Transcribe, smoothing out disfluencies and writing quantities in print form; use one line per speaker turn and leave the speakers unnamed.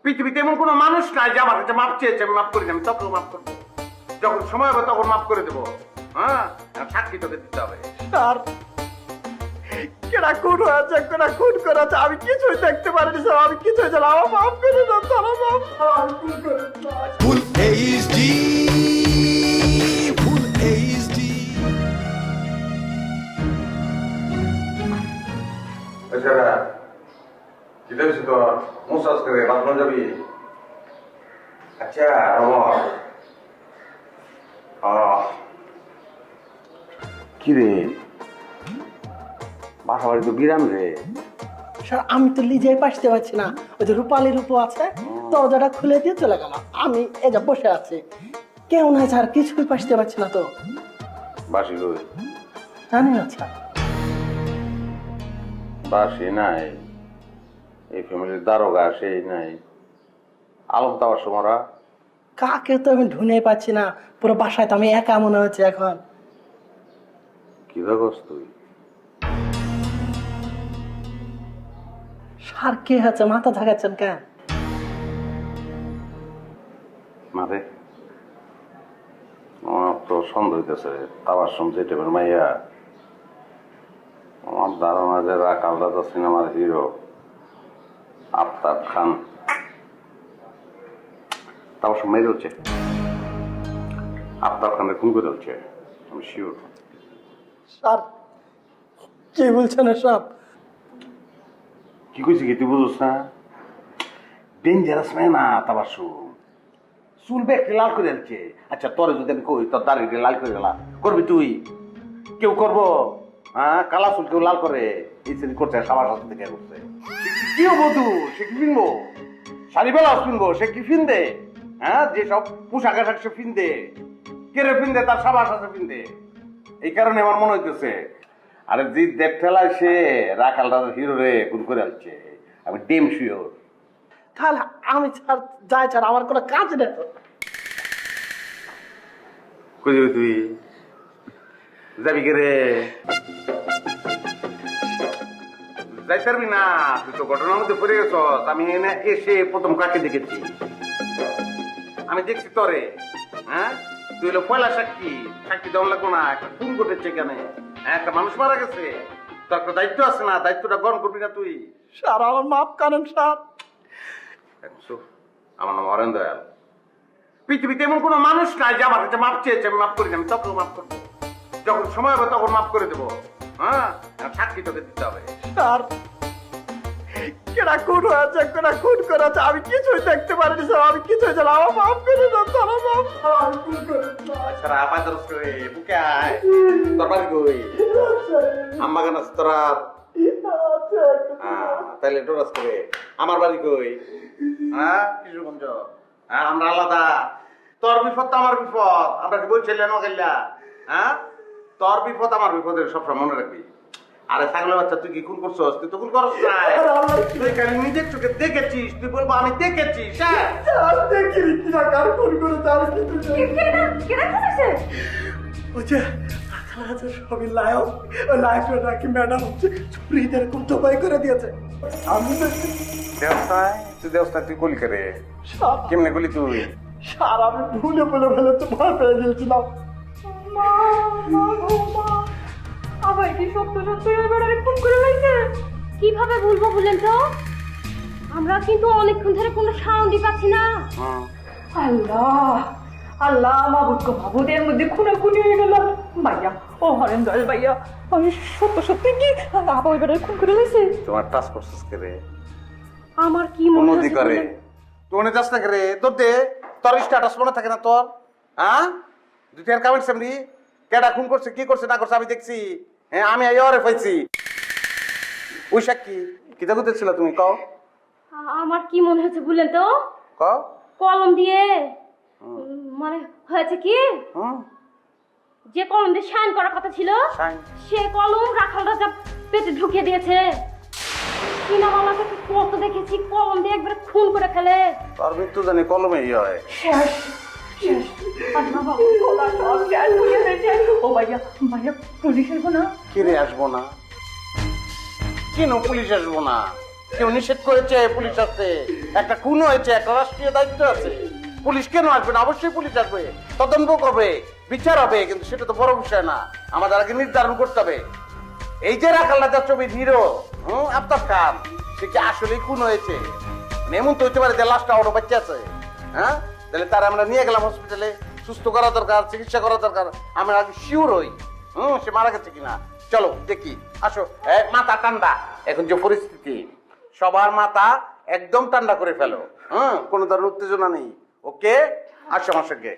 পৃথিবীতে এমন কোনো মানুষ নাই যে আমার কাছে মাপ চেয়েছে আমি মাফ করি না, আমি তোকেও মাফ করবো। যখন সময় হবে তখন মাফ করে দেবো। হ্যাঁ, সাক্ষী তোকে দিতে হবে।
স্যার কেনা খুন হয়েছে, কেনা খুন করেছে, আমি কিছুই দেখতে পারিনি স্যার, আমি কিছুই জানি, আমার মাফ করে দাও স্যার, আমার খুন করে দাও।
Full HD, full HD.
এছাড়া কি দেখছি তো মসাজ করে বাথরুম যাবি? আচ্ছা আমার কি রে বাসা বাড়ি তো বিরাম রে।
স্যার আমি তো লিজেই পাশতে পারছি না, ওই যে রূপালী রূপো আছে দরজাটা খুলে দিয়ে চলে গেল, আমি এই যে বসে আছি, কেউ নাই স্যার, কিছুই পাশতে পারছি না তো।
বাসি কই?
জানি না স্যার।
বাসি নাই, এই ফ্যামিলির দারোগা সেই নাই, আলম তাওয়ার সমরা
কাকে তো আমি ঢুনে পাচ্ছি না, পুরো বাসায় তো আমি একা মনে হচ্ছে এখন।
কি দেখস তুই?
স্যার কে হচ্ছে, মাথা ঝাঁকাচ্ছেন কেন?
মারে আমার তো সন্দেহ হইতেছে তাবার সঙ্গে টেপের মাইয়া। আমার ধারণা যে রাকালদাদা সিনেমার হিরো আফতাব খান তাবার সঙ্গে মেরে হচ্ছে, আফতাব খানের খুন করে হচ্ছে, আমি শিওর।
স্যার কি বলছেন সব?
কি কইছি কি তুই বুঝছ না? ডেঞ্জারাস মেয়ে না তাবার চুল বেঁকে লাল করে দিচ্ছে। আচ্ছা তোরে যদি আমি কই তোর দাড়ি লাল করে গেলা করবি তুই? কেউ করবো? হ্যাঁ, কালা চুল কেউ লাল করে? এই শ্রেণী করছে সবার সাথে থেকে করছে। কি হবো তুই? সে কি কিনবো? শাড়ি বেলাস কিনবো, সে কি ফিনদে? হ্যাঁ, যেসব পোশাক আশাক সে ফিনদে, কেড়ে ফিনদে তার সবার সাথে ফিনদে। এই কারণে আমার মনে হইতেছে আরে যে দেখ ফেলায় সে রাখাল দাদার হিরো রে খুন করে আসছে, আমি ডেম শিওর।
তাহলে আমি স্যার যাই স্যার, আমার কোনো কাজ নেই তো।
কই যাবি তুই? যাবি কে রে? যাইতে পারবি না, তুই তো ঘটনার মধ্যে পড়ে গেছ। আমি এনে এসে প্রথম কাকে দেখেছি? আমি দেখছি তরে। হ্যাঁ, তুই হলো পয়লা সাক্ষী, সাক্ষী দেওয়া লাগবো না? একটা খুন ঘটেছে এখানে, হ্যাঁ, একটা মানুষ মারা গেছে, তোর একটা দায়িত্ব আছে না? দায়িত্বটা গ্রহণ করবি না তুই?
স্যার আমার মাফ করেন স্যার।
আমার নাম অরেন দয়াল। পৃথিবীতে এমন কোনো মানুষ নাই যে আমার কাছে মাপ চেয়েছে আমি মাফ করি না, আমি তোকেও মাফ করবো। যখন সময় হবে তখন মাফ করে দেবো। হ্যাঁ, সাক্ষী তোকে দিতে হবে।
স্যার কেনা খুন হয়েছে, কেনা খুন করেছে, আমি কিছুই দেখতে পারিনি স্যার, আমি কিছুই জানি, আমার মাফ করে দাও স্যার, আমার খুন করে দাও।
সারা আপায় দরস করে বুকে আয়। তোর বাড়ি কই? আম্মা গান আছে তোরা? তাহলে ডরাস করে আমার বাড়ি কই? হ্যাঁ, কিশোরগঞ্জ। হ্যাঁ, আমরা আলাদা। তোর বিপদ তো আমার বিপদ, আমরা কি বলছিলেন ওগেল্লা? হ্যাঁ, তোর বিপদ আমার বিপদের সবসময় মনে রাখবি। আরে ছাগলের বাচ্চা, তুই কি খুন করছস? তুই তো খুন করছ না, তুই খালি নিজের চোখে দেখেছিস, তুই বলবো আমি দেখেছিস। হ্যাঁ,
স্যার দেখিনি কিনা কার খুন করেছে, আমি কিছু জানি না। ওই যে রাখাল আছে সবই লায়ক, ওই লায়কটা নাকি ম্যাডাম হচ্ছে চুরিদের খুব জবাই করে দিয়েছে। আমি
দেবস্থায় তুই দেবস্থায় তুই কলি করে
স্যার
কেমনে গলি তুই?
স্যার আমি ভুলে বলে ফেলেছি, ভয় পেয়ে গিয়েছিলাম।
আবার কি সত্য সত্য এবারে খুন করে লাইছে? কিভাবে বলবো বলেন তো? আমরা কিন্তু অনেকক্ষণ ধরে কোনো সাউন্ডই পাচ্ছি না। আল্লাহ আল্লাহ, মাবুদ গো মাবুদ, এর মধ্যে খুনাখুনি হয়ে গেল। ভাইয়া, ও হরেন দয়াল ভাইয়া, আমি সত্য সত্যি কি আবার এবারে খুন করে লাইছে?
তোমার টাচ করছিস করে
আমার কি
কোন
মনে হচ্ছে
অধিকারে? তুই মনে যাস না করে তোর দে, তোর স্ট্যাটাস মনে থাকে না তোর? হ্যাঁ, দুই আর কমেন্টস এমনি কেডা খুন করছে কি করছে না করছে আমি দেখছি। হ্যাঁ, আমি আইয়ারে পাইছি। ওই সাক্ষী কি দেখতেছিল তুমি? কও
আমার কি মনে হচ্ছে বলেন তো?
কও।
কলম দিয়ে মানে হয়েছে কি,
হুম,
যে কলম দিয়ে সাইন করার কথা ছিল
সাইন
সে কলম রাখাল রাজা পেটে ঢুকিয়ে দিয়েছে। সিনেমালাকে কত দেখেছি কলম দিয়ে একবারে খুন করে ফেলে।
তোর মৃত্যু জানি কলমে হয়।
শেষ শেষ। আল্লাহ বাবু, খোদা সব শেষ হয়ে গেছে। ও ভাইয়া ভাইয়া, পুলিশ আসবো না?
কিরে আসবো না? কেন পুলিশ আসবো না? কেউ নিষেধ করেছে পুলিশ আসছে, একটা খুন হয়েছে, একটা রাষ্ট্রীয় দায়িত্ব আছে, পুলিশ কেন আসবে না? অবশ্যই পুলিশ আসবে, তদন্ত করবে, বিচার হবে, কিন্তু সেটা তো বড় বিষয় না। আমাদের আগে নির্ধারণ করতে হবে এই যে রাখাল রাজার ছবির হিরো আফতাব খান, সে কি আসলেই খুন হয়েছে? মানে এমন তো হইতে পারে যে লাশটা ওর বাচ্চা আছে, হ্যাঁ? তাহলে তারা আমরা নিয়ে গেলাম হসপিটালে, সুস্থ করা দরকার, চিকিৎসা করা দরকার, আমরা আগে শিওর হই সে মারা গেছে কিনা। চলো দেখি, আসো। মাথা ঠান্ডা, এখন যে পরিস্থিতি, সবার মাথা একদম ঠান্ডা করে ফেলো, কোনো ধরনের উত্তেজনা নেই। ওকে, আসো আমার সঙ্গে।